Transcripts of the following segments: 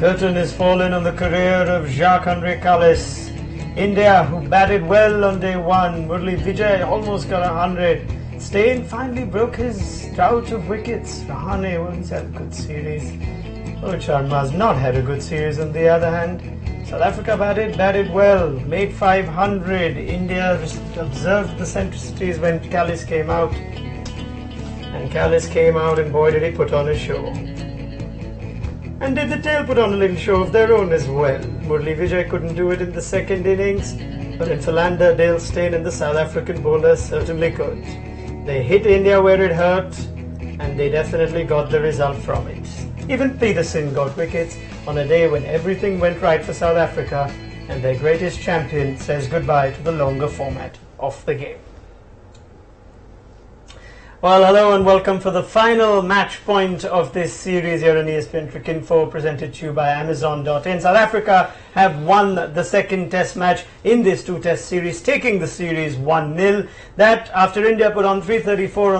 Curtain is fallen on the career of Jacques-Henri Kallis. India, who batted well on day one. Murli Vijay almost got 100. Steyn finally broke his drought of wickets. Rahane once had a good series. Rohit Sharma has not had a good series on the other hand. South Africa batted well, made 500. India observed the centricities when Kallis came out. And Kallis came out and boy did he put on a show. And did the tail put on a little show of their own as well. Murli Vijay couldn't do it in the second innings, but in Philander, Daryll, Steyn and the South African bowlers certainly could. They hit India where it hurt, and they definitely got the result from it. Even Peterson got wickets on a day when everything went right for South Africa, and their greatest champion says goodbye to the longer format of the game. Well, hello and welcome for the final match point of this series here on ESPNcricinfo, presented to you by Amazon.in. South Africa have won the second test match in this two-test series, taking the series 1-0. That, after India put on 334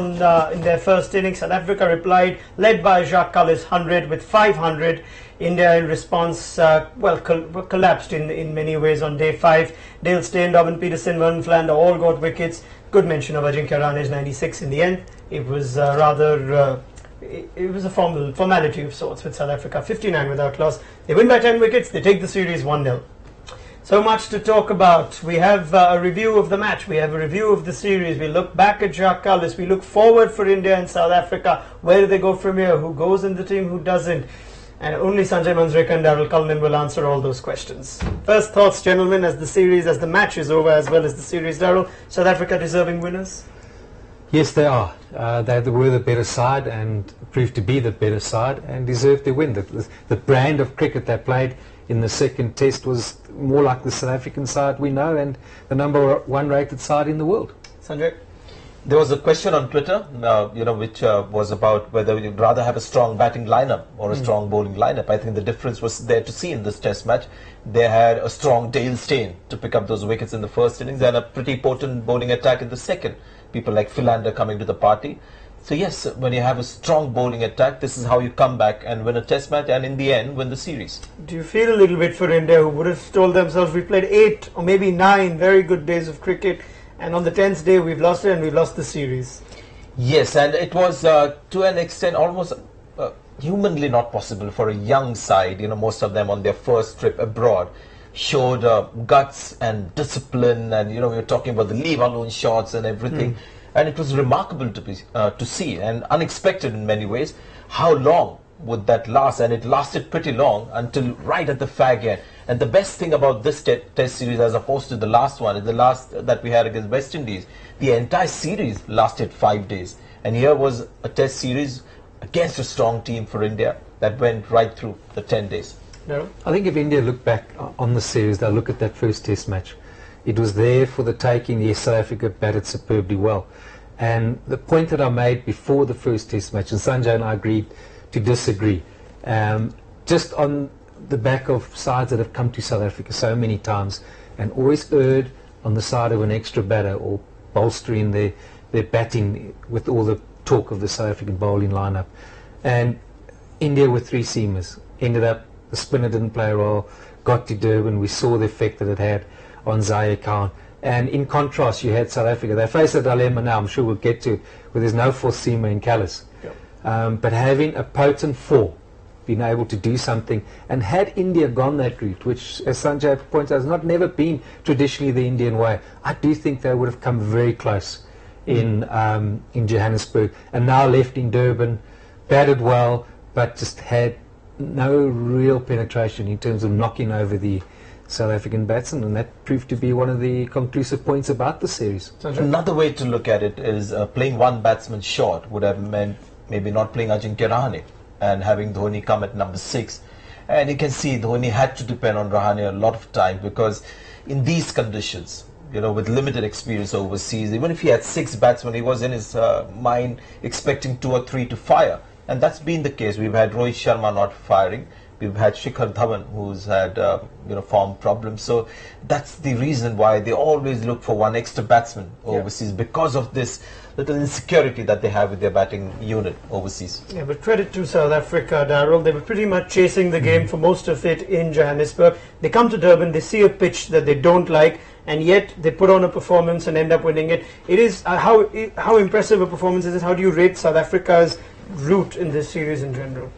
in their first innings, South Africa replied, led by Jacques Kallis 100 with 500. India in response, collapsed in many ways on day 5. Daryll, Steyn, Robin Peterson, Vernon Philander all got wickets. Good mention of Ajinkya Rahane's 96 in the end. It was it was a formality of sorts with South Africa. 59 without loss. They win by 10 wickets. They take the series 1-0. So much to talk about. We have a review of the match. We have a review of the series. We look back at Jacques Kallis. We look forward for India and South Africa. Where do they go from here? Who goes in the team? Who doesn't? And only Sanjay, Manjrekar and Daryll Cullinan will answer all those questions. First thoughts, gentlemen, as the match is over, as well as the series. Daryll, South Africa deserving winners? Yes, they are. They were the better side and proved to be the better side and deserved the win. The brand of cricket they played in the second test was more like the South African side we know and the number one rated side in the world. Sanjay? There was a question on Twitter, which was about whether you'd rather have a strong batting lineup or a strong bowling lineup. I think the difference was there to see in this test match. They had a strong Daryll, Steyn to pick up those wickets in the first innings and a pretty potent bowling attack in the second. People like Philander coming to the party. So yes, when you have a strong bowling attack, this is how you come back and win a test match and in the end win the series. Do you feel a little bit for India, who would have told themselves we played 8 or maybe 9 very good days of cricket, and on the 10th day we've lost it and we've lost the series? Yes, and it was to an extent almost humanly not possible for a young side. Most of them on their first trip abroad showed guts and discipline, and we were talking about the leave alone shots and everything, and it was remarkable to see and unexpected in many ways. How long would that last? And it lasted pretty long until right at the fag end. And the best thing about this test series, as opposed to the last one, is the last that we had against West Indies. The entire series lasted 5 days, and here was a test series against a strong team for India that went right through the 10 days. No? I think if India look back on the series, they'll look at that first test match. It was there for the taking. Yes, South Africa batted superbly well. And the point that I made before the first test match, and Sanjay and I agreed to disagree, just on the back of sides that have come to South Africa so many times and always erred on the side of an extra batter or bolstering their batting with all the talk of the South African bowling lineup. And India with 3 seamers ended up, the spinner didn't play well, got to Durban, we saw the effect that it had on Zaire Khan. And in contrast, you had South Africa. They face a dilemma now, I'm sure we'll get to it, where there's no fourth seamer in Kallis. Yep. But having a potent 4, being able to do something, and had India gone that route, which, as Sanjay points out, has not never been traditionally the Indian way, I do think they would have come very close in Johannesburg, and now left in Durban, batted well, but just had no real penetration in terms of knocking over the South African batsmen, and that proved to be one of the conclusive points about the series. Another way to look at it is playing one batsman short would have meant maybe not playing Ajinkya Rahane and having Dhoni come at number 6. And you can see Dhoni had to depend on Rahane a lot of time, because in these conditions, with limited experience overseas, even if he had 6 batsmen, he was in his mind expecting 2 or 3 to fire. And that's been the case. We've had Rohit Sharma not firing. We've had Shikhar Dhawan, who's had form problems. So that's the reason why they always look for one extra batsman overseas, because of this little insecurity that they have with their batting unit overseas. Yeah, but credit to South Africa, Daryll. They were pretty much chasing the game for most of it in Johannesburg. They come to Durban, they see a pitch that they don't like, and yet they put on a performance and end up winning it. It is how impressive a performance is it? How do you rate South Africa's route in this series in general?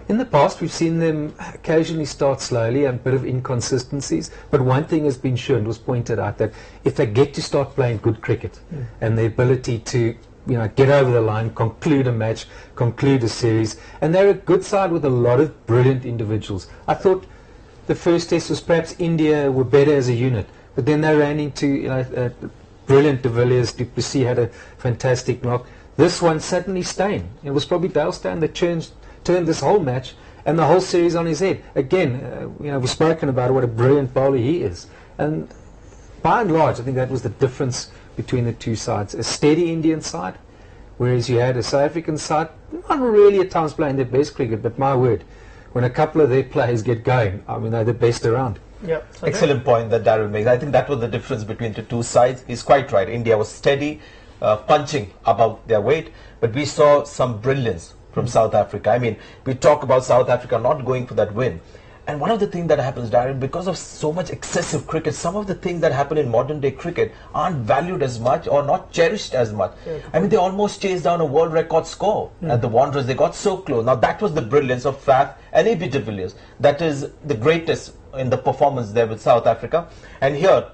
In the past, we've seen them occasionally start slowly and a bit of inconsistencies, but one thing has been shown, was pointed out, that if they get to start playing good cricket and the ability to get over the line, conclude a match, conclude a series, and they're a good side with a lot of brilliant individuals. I thought the first test was perhaps India were better as a unit, but then they ran into brilliant de Villiers. Du Plessis had a fantastic knock. This one, suddenly Steyn. It was probably Daryll Steyn that turned this whole match and the whole series on his head. Again, we've spoken about what a brilliant bowler he is. And by and large, I think that was the difference between the two sides. A steady Indian side, whereas you had a South African side, not really at times playing their best cricket, but my word, when a couple of their players get going, I mean, they're the best around. Yeah, excellent point that Daryll makes. I think that was the difference between the two sides. He's quite right. India was steady, punching above their weight, but we saw some brilliance from South Africa. I mean, we talk about South Africa not going for that win. And one of the things that happens, Daryll, because of so much excessive cricket, some of the things that happen in modern day cricket aren't valued as much or not cherished as much. Yeah, I mean, they almost chased down a world record score at the Wanderers. They got so close. Now, that was the brilliance of Faf and A.B. de Villiers. That is the greatest in the performance there with South Africa. And here,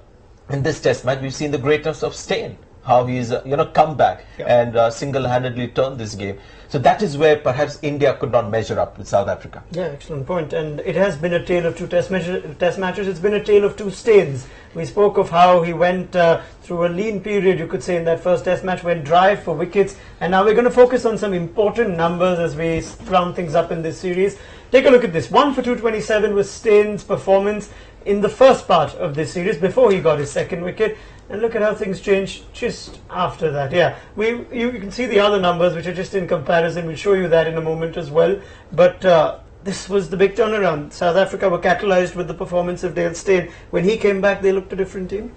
in this test match, we've seen the greatness of Steyn, how he's come back and single-handedly turned this game. So that is where perhaps India could not measure up with South Africa. Yeah, excellent point. And it has been a tale of two test matches. It's been a tale of two Steyns. We spoke of how he went through a lean period, you could say, in that first test match, went dry for wickets. And now we're going to focus on some important numbers as we round things up in this series. Take a look at this. 1 for 227 was Steyn's performance in the first part of this series before he got his second wicket. And look at how things changed just after that. Yeah, you can see the other numbers, which are just in comparison. We'll show you that in a moment as well. But this was the big turnaround. South Africa were catalyzed with the performance of Daryll Steyn. When he came back, they looked a different team.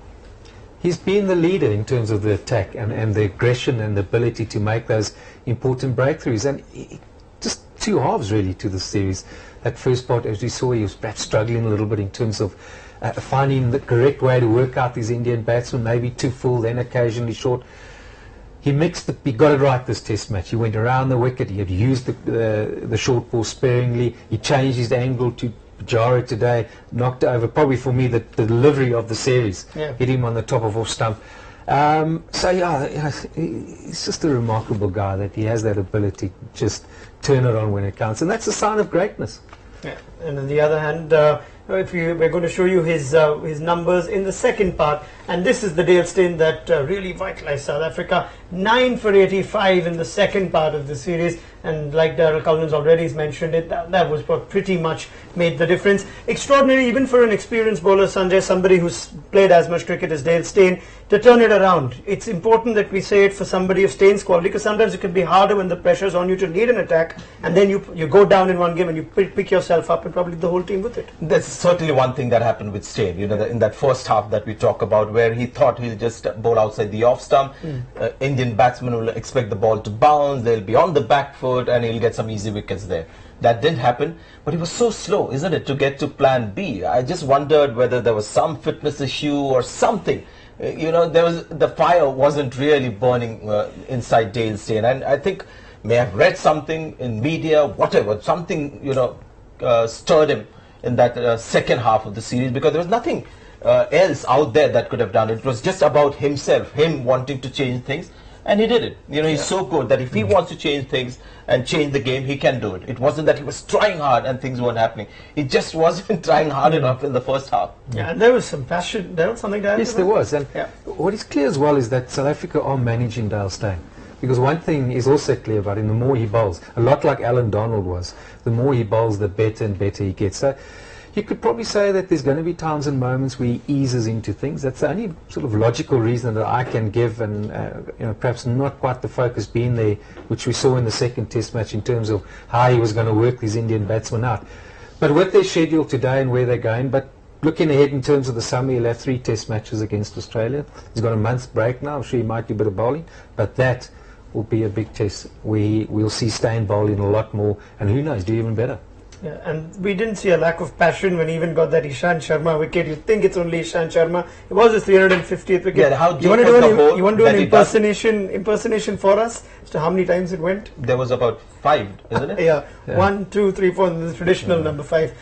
He's been the leader in terms of the attack and the aggression and the ability to make those important breakthroughs. And just two halves, really, to the series. That first part, as we saw, he was perhaps struggling a little bit in terms of finding the correct way to work out these Indian batsmen, maybe too full, then occasionally short. He got it right this test match. He went around the wicket, he had used the short ball sparingly, he changed his angle to Pujara today, knocked over, probably for me, the delivery of the series, hit him on the top of off stump. He's just a remarkable guy, that he has that ability to just turn it on when it counts, and that's a sign of greatness. Yeah. And on the other hand, we're going to show you his numbers in the second part, and this is the Daryll Steyn that really vitalized South Africa. 9 for 85 in the second part of the series, and like Daryll Cullinan's already mentioned it, that was what pretty much made the difference. Extraordinary even for an experienced bowler, Sanjay, somebody who's played as much cricket as Daryll Steyn, to turn it around. It's important that we say it for somebody of Steyn's quality, because sometimes it can be harder when the pressure's on you to lead an attack, and then you go down in one game and you pick yourself up and probably the whole team with it. That's certainly one thing that happened with Steyn, in that first half that we talk about, where he thought he'll just bowl outside the off stump. Indian batsmen will expect the ball to bounce, they'll be on the back foot, and he'll get some easy wickets there. That didn't happen, but he was so slow, isn't it, to get to plan B. I just wondered whether there was some fitness issue or something. The fire wasn't really burning inside Daryll Steyn, and I think may have read something in media, whatever, something stirred him in that second half of the series, because there was nothing else out there that could have done it. It was just about himself, him wanting to change things, and he did it. He's so good that if he wants to change things and change the game, he can do it. It wasn't that he was trying hard and things weren't happening. He just wasn't trying hard enough in the first half. Yeah, and there was some passion. There was something to add. Yes, there was. And what is clear as well is that South Africa are managing Daryll Steyn. Because one thing is also clear about him, the more he bowls, a lot like Alan Donald was, the more he bowls, the better and better he gets. So you could probably say that there's going to be times and moments where he eases into things. That's the only sort of logical reason that I can give, and perhaps not quite the focus being there, which we saw in the second test match in terms of how he was going to work these Indian batsmen out. But with their schedule today and where they're going, but looking ahead in terms of the summer, he'll have 3 test matches against Australia. He's got a month's break now. I'm sure he might do a bit of bowling, but that will be a big test. We'll see Steyn bowling a lot more, and who knows, do even better. Yeah, and we didn't see a lack of passion when he even got that Ishant Sharma wicket. You think it's only Ishant Sharma. It was his 350th wicket. Yeah, how you want to do an that impersonation for us as to how many times it went? There was about 5, isn't it? Yeah, 1, 2, 3, 4, the traditional number 5.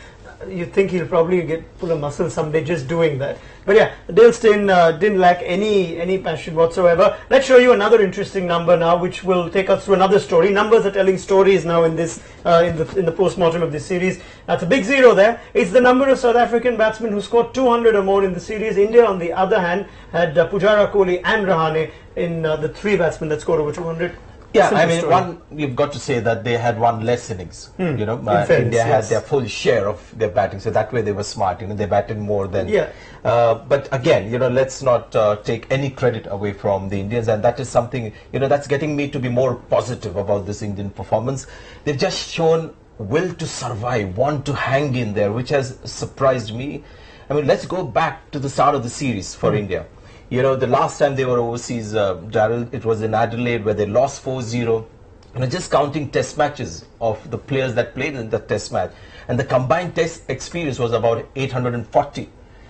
You think he'll probably pull a muscle someday just doing that. But yeah, Daryll Steyn didn't lack any passion whatsoever. Let's show you another interesting number now, which will take us through another story. Numbers are telling stories now in this in the post-mortem of this series. That's a big 0 there. It's the number of South African batsmen who scored 200 or more in the series. India, on the other hand, had Pujara, Kohli and Rahane in the 3 batsmen that scored over 200. Yeah, Simple I mean, story. you've got to say that they had one less innings. You know, fairness, India had yes. their full share of their batting, so that way they were smart. You know, they batted more than. Yeah. But again, you know, let's not take any credit away from the Indians, and that is something, you know, that's getting me to be more positive about this Indian performance. They've just shown will to survive, want to hang in there, which has surprised me. I mean, let's go back to the start of the series for India. You know, the last time they were overseas, Daryll, it was in Adelaide where they lost 4-0. You know, just counting test matches of the players that played in the test match. And the combined test experience was about 840.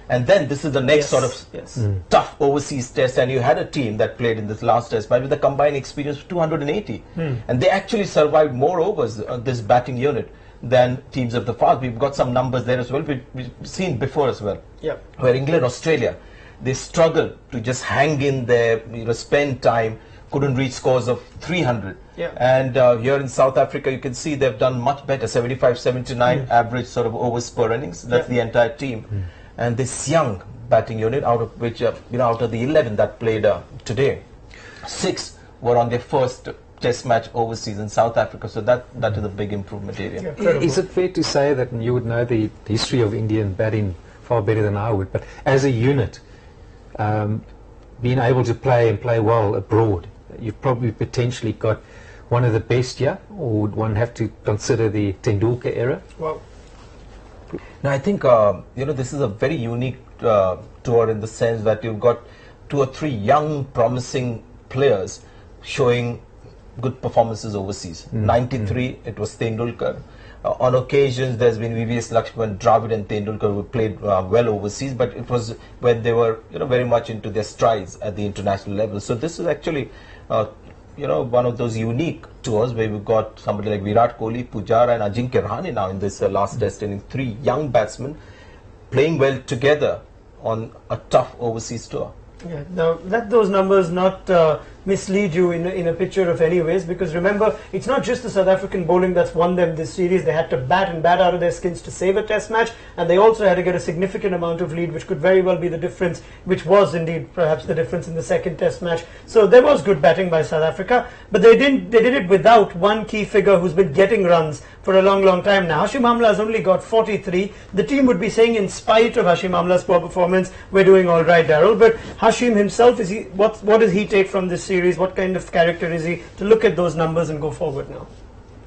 And then this is the next sort of tough overseas test. And you had a team that played in this last test match with a combined experience of 280. And they actually survived more overs, this batting unit, than teams of the past. We've got some numbers there as well. We've seen before as well. Yeah. Where England, Australia, they struggled to just hang in there, you know, spend time, couldn't reach scores of 300. Yeah. And here in South Africa, you can see they've done much better, 75, 79 average sort of overs per innings. That's the entire team. And this young batting unit, out of which, you know, out of the 11 that played today, 6 were on their first test match overseas in South Africa. So that is a big improvement area. Yeah. Is it fair to say that, and you would know the history of Indian batting far better than I would, but as a unit, being able to play well abroad, you've probably potentially got one of the best, yeah? Or would one have to consider the Tendulkar era? Wow. Now, I think, you know, this is a very unique tour in the sense that you've got 2 or 3 young, promising players showing good performances overseas. 93, it was Tendulkar. On occasions, there's been VVS Lakshman, Dravid and Tendulkar who played well overseas, but it was when they were, you know, very much into their strides at the international level. So this is actually, you know, one of those unique tours where we've got somebody like Virat Kohli, Pujara and Ajinkya Rahane now in this last test inning. 3 young batsmen playing well together on a tough overseas tour. Yeah. Now, let those numbers not mislead you in a picture of any ways, because remember, it's not just the South African bowling that's won them this series. They had to bat out of their skins to save a test match, and they also had to get a significant amount of lead, which could very well be the difference, which was indeed perhaps the difference in the second test match. So there was good batting by South Africa, but they did it without one key figure who's been getting runs for a long time now. Hashim Amla has only got 43. The team would be saying, in spite of Hashim Amla's poor performance, we're doing all right, Daryll. But Hashim himself, what does he take from this series? What kind of character is he to look at those numbers and go forward now?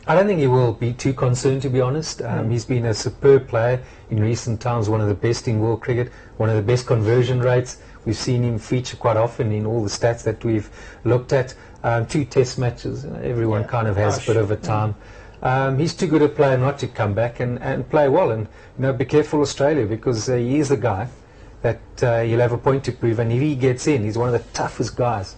I don't think he will be too concerned, to be honest. He's been a superb player in recent times, one of the best in world cricket, one of the best conversion rates. We've seen him feature quite often in all the stats that we've looked at. 2 test matches, everyone kind of has a bit of a time. He's too good a player not to come back and play well. And, you know, be careful, Australia, because he is the guy that he'll have a point to prove. And if he gets in, he's one of the toughest guys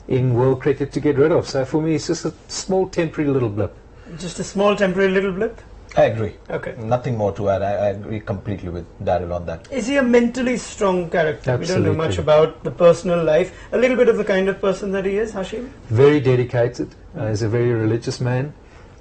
in world cricket to get rid of. So for me, it's just a small temporary little blip. Just a small temporary little blip? I agree. Okay. Nothing more to add. I agree completely with Daryll on that. Is he a mentally strong character? Absolutely. We don't know much about the personal life. A little bit of the kind of person that he is, Hashim? Very dedicated. He's a very religious man.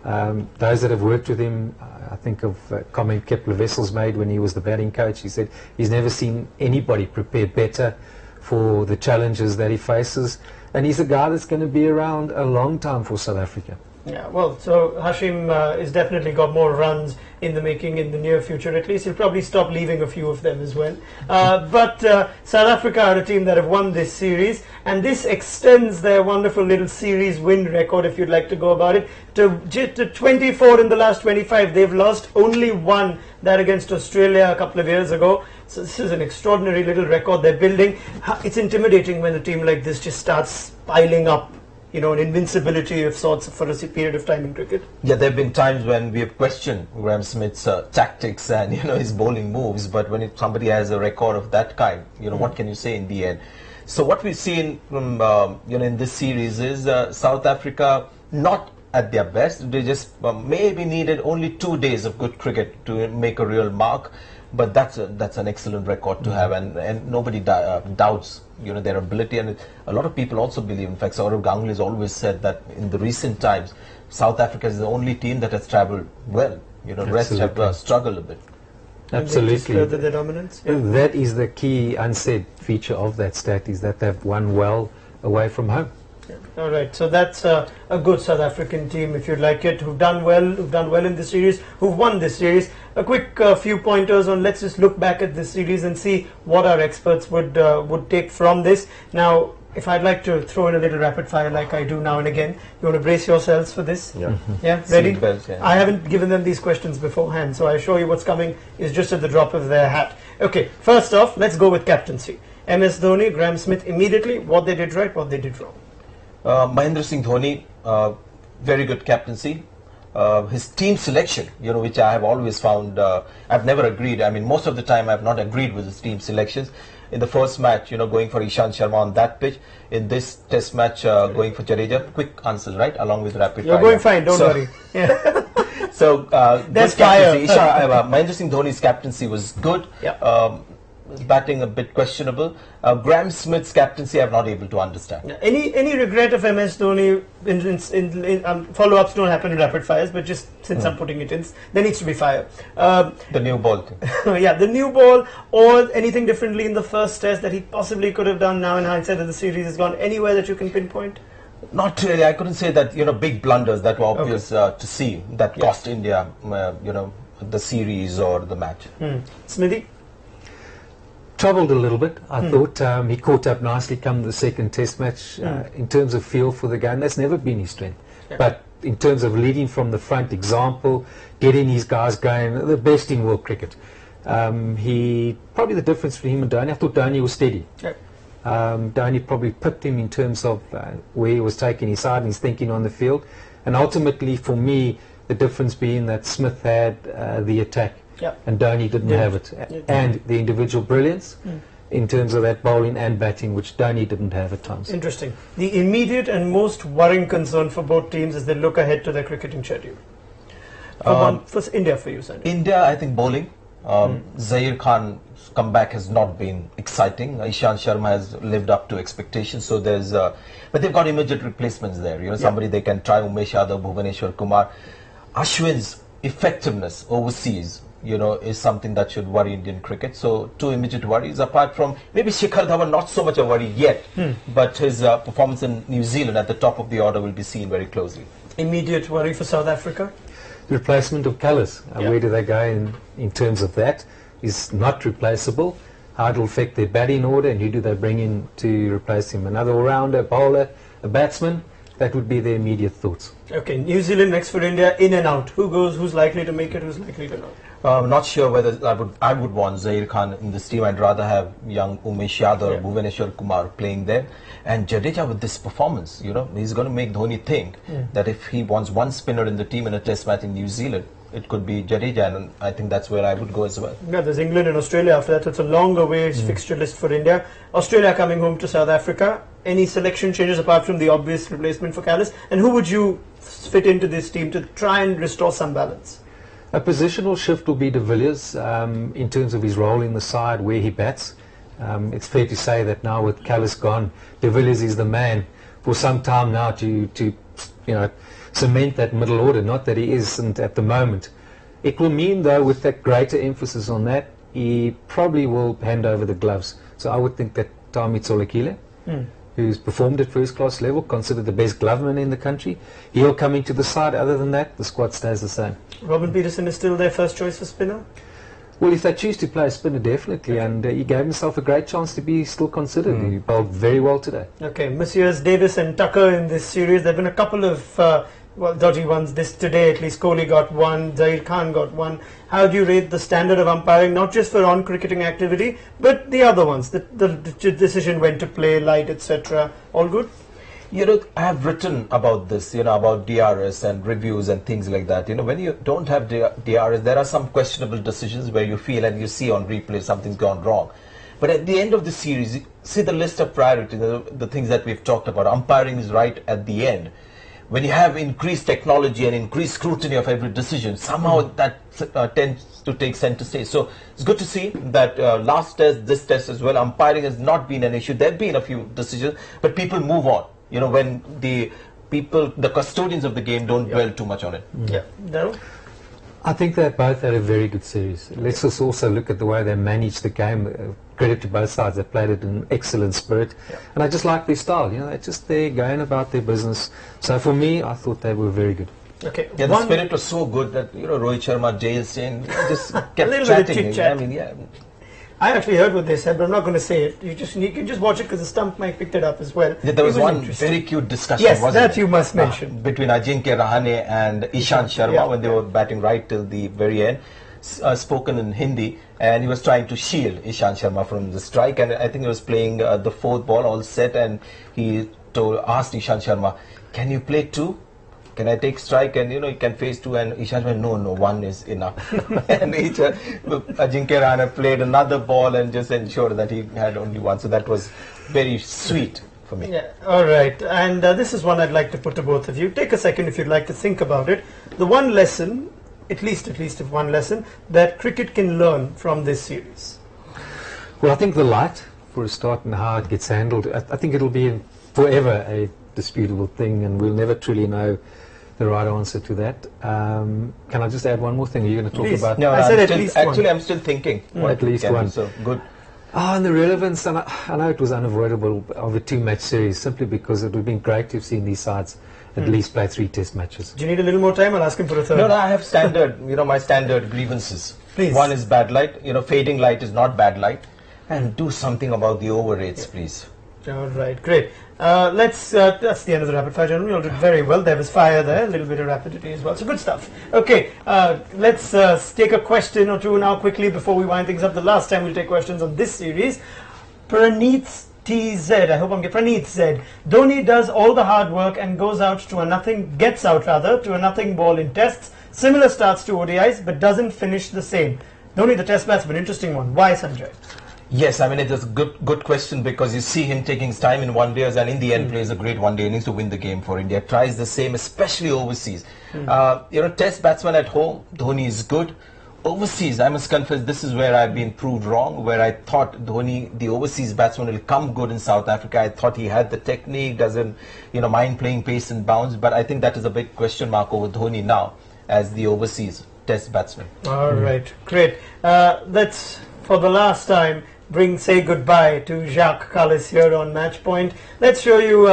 Those that have worked with him, I think of a comment Kepler Wessels made when he was the batting coach. He said he's never seen anybody prepare better for the challenges that he faces. And he's a guy that's going to be around a long time for South Africa. Yeah, well, so Hashim is definitely got more runs in the making in the near future. At least he'll probably stop leaving a few of them as well. But South Africa are a team that have won this series, and this extends their wonderful little series win record, if you'd like to go about it, to 24 in the last 25. They've lost only one, that against Australia a couple of years ago. So this is an extraordinary little record they're building. It's intimidating when a team like this just starts piling up, you know, an invincibility of sorts for a period of time in cricket. Yeah, there have been times when we have questioned Graham Smith's tactics and, you know, his bowling moves, but when somebody has a record of that kind, you know, what can you say in the end? So what we've seen from, you know, in this series is South Africa not at their best. They just maybe needed only 2 days of good cricket to make a real mark, but that's an excellent record to have, and nobody doubts, you know, their ability. And a lot of people also believe, in fact, Saurav Ganguly has always said that in the recent times, South Africa is the only team that has travelled well. You know, the rest have struggled a bit. Absolutely. Further their dominance. Yeah. That is the key unsaid feature of that stat, is that they've won well away from home. Yeah. All right, so that's a good South African team, if you'd like it, who've done well in this series, who've won this series. A quick few pointers on, let's just look back at this series and see what our experts would take from this. Now, if I'd like to throw in a little rapid fire like I do now and again, you want to brace yourselves for this? Yeah. Yeah, ready? Bells, yeah. I haven't given them these questions beforehand, so I assure you what's coming is just at the drop of their hat. Okay, first off, let's go with captaincy. MS Dhoni, Graham Smith, immediately, what they did right, what they did wrong. Mahendra Singh Dhoni, very good captaincy. His team selection, you know, which I have always found, I've never agreed. I mean, most of the time I've not agreed with his team selections. In the first match, you know, going for Ishant Sharma on that pitch. In this test match, going for Jadeja. Quick answers, right? Along with rapid fire. You're going fine, don't worry. Yeah. So, There's good captaincy. fire. Mahendra Singh Dhoni's captaincy was good. Yeah. Batting a bit questionable. Graham Smith's captaincy I'm not able to understand. Any regret of MS Dhoni in follow-ups don't happen in rapid fires, but just since I'm putting it in, there needs to be fire. The new ball thing. Yeah, the new ball, or anything differently in the first test that he possibly could have done now in hindsight that the series has gone anywhere that you can pinpoint? Not really. I couldn't say that, you know, big blunders that were obvious to see that cost India, you know, the series or the match. Smithy? Troubled a little bit. I thought he caught up nicely come the second test match. In terms of feel for the game, that's never been his strength. Yeah. But in terms of leading from the front, example, getting his guys going, the best in world cricket. He probably the difference between him and Dhoni. I thought Dhoni was steady. Yeah. Dhoni probably pipped him in terms of where he was taking his side and his thinking on the field. And ultimately, for me, the difference being that Smith had the attack. Yeah. And Dhoni didn't have it. And the individual brilliance in terms of that bowling and batting, which Dhoni didn't have at times. Interesting. The immediate and most worrying concern for both teams as they look ahead to their cricketing schedule. For India, for you, Sanjay. India, I think bowling. Zaheer Khan's comeback has not been exciting. Ishant Sharma has lived up to expectations. So there's, but they've got immediate replacements there. You know, somebody they can try. Umesh Yadav, Bhuvaneshwar Kumar. Ashwin's effectiveness overseas, you know, is something that should worry Indian cricket. So two immediate worries, apart from maybe Shikhar Dhawan, not so much a worry yet, but his performance in New Zealand at the top of the order will be seen very closely. Immediate worry for South Africa? Replacement of Kallis. Where do they go in terms of that? Is not replaceable. How it will affect their batting order, and who do they bring in to replace him? Another all-rounder, bowler, a batsman? That would be their immediate thoughts. Okay, New Zealand next for India, in and out. Who goes, who's likely to make it, who's likely to not? I'm not sure whether I would want Zaheer Khan in this team. I'd rather have young Umesh Yadav or Bhuvaneshwar Kumar playing there. And Jadeja with this performance, you know, he's going to make Dhoni think that if he wants one spinner in the team in a test match in New Zealand, it could be Jadeja, and I think that's where I would go as well. Yeah, there's England and Australia after that. It's a long away fixture list for India. Australia coming home to South Africa. Any selection changes apart from the obvious replacement for Kallis? And who would you fit into this team to try and restore some balance? A positional shift will be de Villiers in terms of his role in the side, where he bats. It's fair to say that now with Kallis gone, de Villiers is the man for some time now to you know, cement that middle order. Not that he isn't at the moment. It will mean, though, with that greater emphasis on that, he probably will hand over the gloves. So I would think that Tami Tsolakile who's performed at first-class level, considered the best gloveman in the country. He'll come into the side. Other than that, the squad stays the same. Robin Peterson is still their first choice for spinner? Well, if they choose to play a spinner, definitely, and he gave himself a great chance to be still considered. He bowled very well today. Okay, Messieurs Davis and Tucker in this series. There have been a couple of dodgy ones today. At least Kohli got one, Zair Khan got one. How do you rate the standard of umpiring, not just for on-cricketing activity, but the other ones? The decision when to play, light, etc. All good? You know, I have written about this, about DRS and reviews and things like that. When you don't have DRS, there are some questionable decisions where you feel and you see on replay something's gone wrong. But at the end of the series, you see the list of priorities, the things that we've talked about. Umpiring is right at the end. When you have increased technology and increased scrutiny of every decision, somehow that tends to take center stage. So it's good to see that last test, this test as well, umpiring has not been an issue. There have been a few decisions, but people move on. When the custodians of the game don't dwell too much on it. Yeah. Daryll? I think they both had a very good series. Let's just also look at the way they managed the game. Credit to both sides. They played it in an excellent spirit. Yeah. And I just like their style. They're just there going about their business. So for me, I thought they were very good. Okay. Yeah, the spirit was so good that, Rohit Sharma, Jay Steyn just kept chatting. Chit-chat. Yeah. I actually heard what they said, but I'm not going to say it. You can just watch it because the stump mic picked it up as well. Yeah, there was one very cute discussion. Yes, wasn't that it? you must mention. Between Ajinkya Rahane and Ishant Sharma when they were batting right till the very end, spoken in Hindi, and he was trying to shield Ishant Sharma from the strike. And I think he was playing the fourth ball all set, and he asked Ishant Sharma, "Can you play two? Can I take strike?" And you can face two. And Ishant went, no, one is enough. And Ajinkya Rahane played another ball and just ensured that he had only one. So that was very sweet for me. Yeah. All right. And this is one I'd like to put to both of you. Take a second if you'd like to think about it. The one lesson, at least if one lesson, that cricket can learn from this series. Well, I think the light, for a start, and how it gets handled, I think it'll be forever a disputable thing, and we'll never truly know the right answer to that. Can I just add one more thing? Are you going to talk Please. about? No, I said at least actually, one. I'm still thinking. At least one. So good. And the relevance, and I know it was unavoidable of a two-match series, simply because it would have been great to have seen these sides at least play 3 test matches. Do you need a little more time? I'll ask him for a third. No, I have standard, my standard grievances. Please. One is bad light. Fading light is not bad light. And do something about the over rates, please. All right, great. That's the end of the rapid fire, gentlemen. You all did very well. There was fire there, a little bit of rapidity as well. So good stuff. Okay, let's take a question or two now quickly before we wind things up. The last time we'll take questions on this series. Praneeth TZ, I hope I'm getting Praneeth Z. Dhoni does all the hard work and gets out to a nothing ball in tests. Similar starts to ODIs, but doesn't finish the same. Dhoni, the test batsman, interesting one. Why, Sanjay? Yes, it is a good question, because you see him taking his time in one days and in the end plays a great one day innings to win the game for India. Tries the same, especially overseas. Test batsman at home, Dhoni is good. Overseas, I must confess, this is where I've been proved wrong, where I thought Dhoni, the overseas batsman, will come good in South Africa. I thought he had the technique, doesn't mind playing pace and bounce, but I think that is a big question mark over Dhoni now as the overseas test batsman. All right, great. Let's, for the last time, say goodbye to Jacques Kallis here on Matchpoint. Let's show you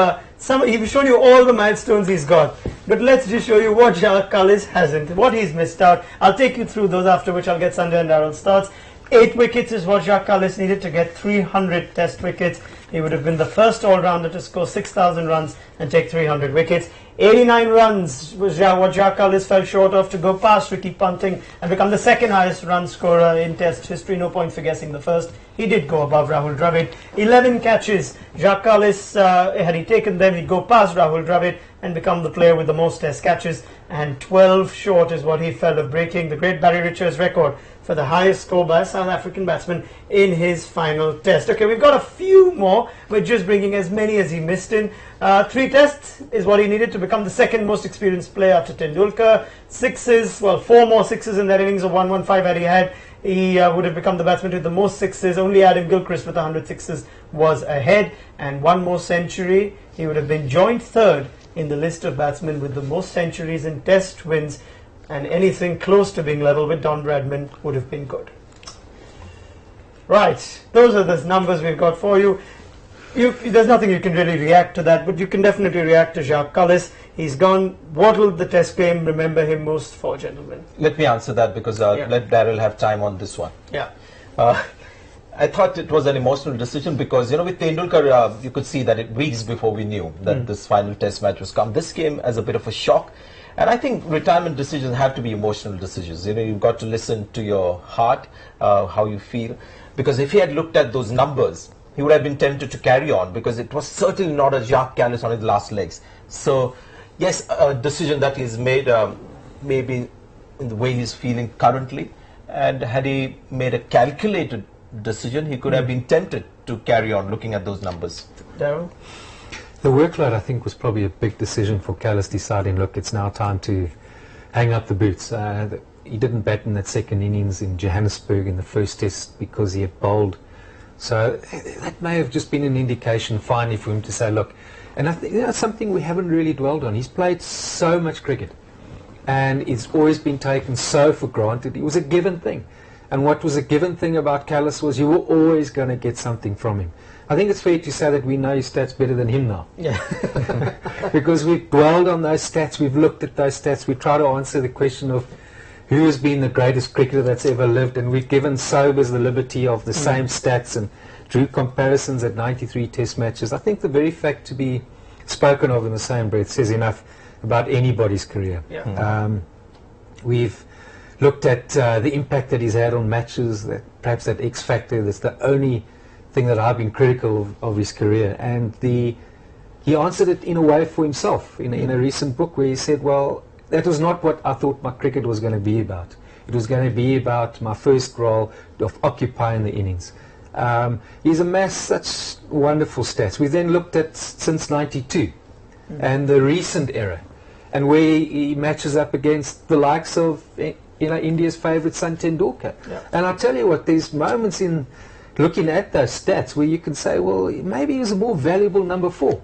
he's shown you all the milestones he's got, but let's just show you what Jacques Kallis hasn't, what he's missed out. I'll take you through those, after which I'll get Sanjay and Daryll's thoughts. 8 wickets is what Jacques Kallis needed to get 300 test wickets. He would have been the first all-rounder to score 6,000 runs and take 300 wickets. 89 runs was what Jacques Kallis fell short of to go past Ricky Ponting and become the second highest run scorer in test history. No point for guessing the first. He did go above Rahul Dravid. 11 catches. Jacques Kallis, had he taken them, he'd go past Rahul Dravid and become the player with the most test catches. And 12 short is what he fell of breaking the great Barry Richards record for the highest score by a South African batsman in his final test. Okay, we've got a few more. We're just bringing as many as he missed in. 3 tests is what he needed to become the second most experienced player after Tendulkar. 4 more sixes in that innings of 115 that he had. He would have become the batsman with the most sixes. Only Adam Gilchrist with 100 sixes was ahead. And 1 more century. He would have been joint third in the list of batsmen with the most centuries in test wins. And anything close to being level with Don Bradman would have been good. Right, those are the numbers we've got for you. There's nothing you can really react to that, but you can definitely react to Jacques Kallis. He's gone. What will the Test game remember him most for, gentlemen? Let me answer that because let Daryll have time on this one. Yeah. I thought it was an emotional decision because, with Tendulkar, you could see that weeks before we knew that this final Test match was come. This came as a bit of a shock. And I think retirement decisions have to be emotional decisions. You've got to listen to your heart, how you feel. Because if he had looked at those numbers, he would have been tempted to carry on because it was certainly not a Jacques Kallis on his last legs. So, yes, a decision that he's made maybe in the way he's feeling currently. And had he made a calculated decision, he could have been tempted to carry on looking at those numbers. Daryll? The workload, I think, was probably a big decision for Kallis, deciding, look, it's now time to hang up the boots. He didn't bat in that second innings in Johannesburg in the first test because he had bowled. So that may have just been an indication finally for him to say, look, and I think that's something we haven't really dwelled on. He's played so much cricket and it's always been taken so for granted. It was a given thing. And what was a given thing about Kallis was you were always going to get something from him. I think it's fair to say that we know his stats better than him now. Yeah. Because we've dwelled on those stats, we've looked at those stats, we try to answer the question of who has been the greatest cricketer that's ever lived, and we've given Sobers the liberty of the same stats and drew comparisons at 93 test matches. I think the very fact to be spoken of in the same breath says enough about anybody's career. Yeah. We've looked at the impact that he's had on matches, that perhaps that X factor. That's the only thing that I've been critical of his career. And he answered it in a way for himself in a recent book where he said, well, that was not what I thought my cricket was going to be about. It was going to be about my first role of occupying the innings. He's amassed such wonderful stats. We then looked at since 92 and the recent era, and where he matches up against the likes of India's favourite son Tendulkar. Yeah. And I tell you what, there's moments in looking at those stats where you can say, well, maybe he was a more valuable number 4.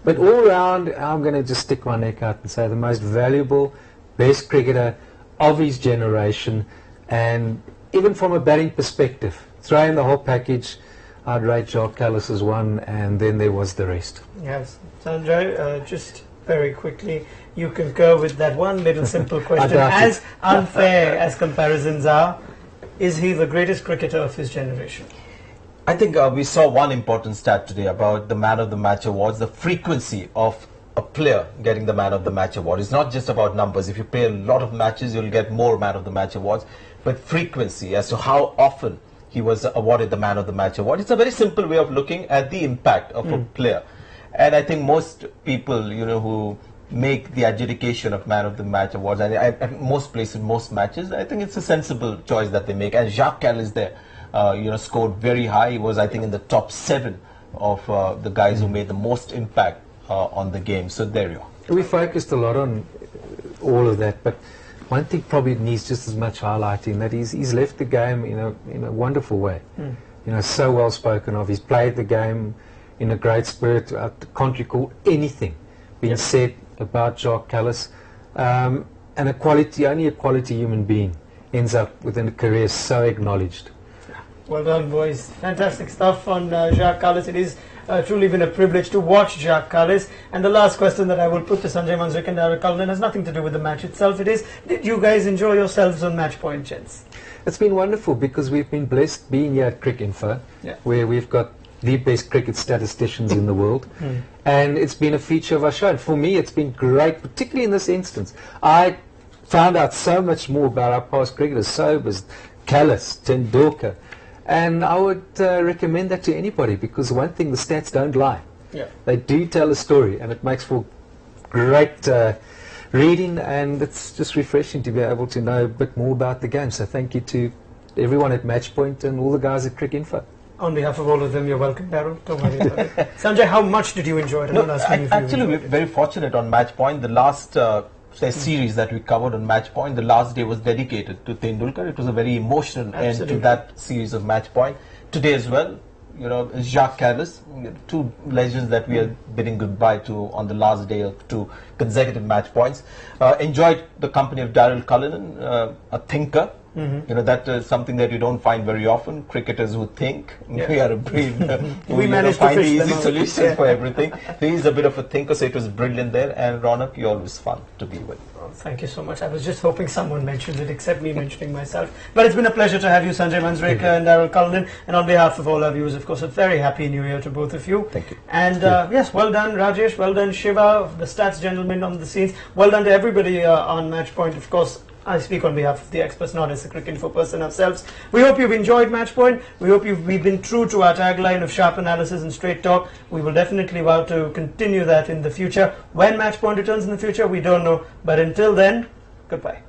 But all round, I'm going to just stick my neck out and say the most valuable, best cricketer of his generation. And even from a batting perspective, throw in the whole package, I'd rate Jacques Kallis as one, and then there was the rest. Yes. Sanjay, just very quickly, you concur with that one little simple question. As unfair as comparisons are, is he the greatest cricketer of his generation? I think we saw one important stat today about the Man of the Match awards, the frequency of a player getting the Man of the Match award. It's not just about numbers. If you play a lot of matches, you'll get more Man of the Match awards. But frequency as to how often he was awarded the Man of the Match award. It's a very simple way of looking at the impact of a player. And I think most people, who make the adjudication of Man of the Match awards, and at most places, most matches, I think it's a sensible choice that they make. And Jacques Kallis there, scored very high. He was, I think, in the top 7 of the guys who made the most impact on the game. So there you are. We focused a lot on all of that, but one thing probably needs just as much highlighting, that he's left the game in a wonderful way. So well spoken of. He's played the game in a great spirit. I can't recall anything being said about Jacques Kallis. And only a quality human being ends up within a career so acknowledged. Well done, boys. Fantastic stuff on Jacques Kallis. It is truly been a privilege to watch Jacques Kallis. And the last question that I will put to Sanjay, Manjrekar and Daryll Cullinan has nothing to do with the match itself. It is, did you guys enjoy yourselves on Matchpoint, gents? It's been wonderful because we've been blessed being here at Cricinfo, where we've got the best cricket statisticians in the world. And it's been a feature of our show. And for me, it's been great, particularly in this instance. I found out so much more about our past cricketers, Sobers, Kallis, Tendulkar. And I would recommend that to anybody, because one thing, the stats don't lie. They do tell a story, and it makes for great reading, and it's just refreshing to be able to know a bit more about the game. So thank you to everyone at Matchpoint and all the guys at Cricinfo. On behalf of all of them, you're welcome, Daryll. Don't worry about it. Sanjay, how much did you enjoy it? Actually, we're very fortunate on Matchpoint. The last series that we covered on Matchpoint, the last day was dedicated to Tendulkar. It was a very emotional end to that series of Matchpoint. Today as well, Jacques Kallis, two legends that we are bidding goodbye to on the last day of 2 consecutive match points. Enjoyed the company of Daryll Cullinan, a thinker. That is something that you don't find very often. Cricketers who think. Yeah. We are a breed We managed to find the fish them easy out. solution for everything. He is a bit of a thinker, so it was brilliant there. And Ronak, you're always fun to be with. Oh, thank you so much. I was just hoping someone mentioned it, except me mentioning myself. But it's been a pleasure to have you, Sanjay Manjrekar and Daryll Cullinan. And on behalf of all our viewers, of course, a very happy New Year to both of you. Thank you. And yes, well done, Rajesh. Well done, Shiva, the stats gentleman on the scenes. Well done to everybody on Matchpoint, of course. I speak on behalf of the experts, not as a Cricinfo person ourselves. We hope you've enjoyed Matchpoint. We hope we've been true to our tagline of sharp analysis and straight talk. We will definitely vow to continue that in the future. When Matchpoint returns in the future, we don't know. But until then, goodbye.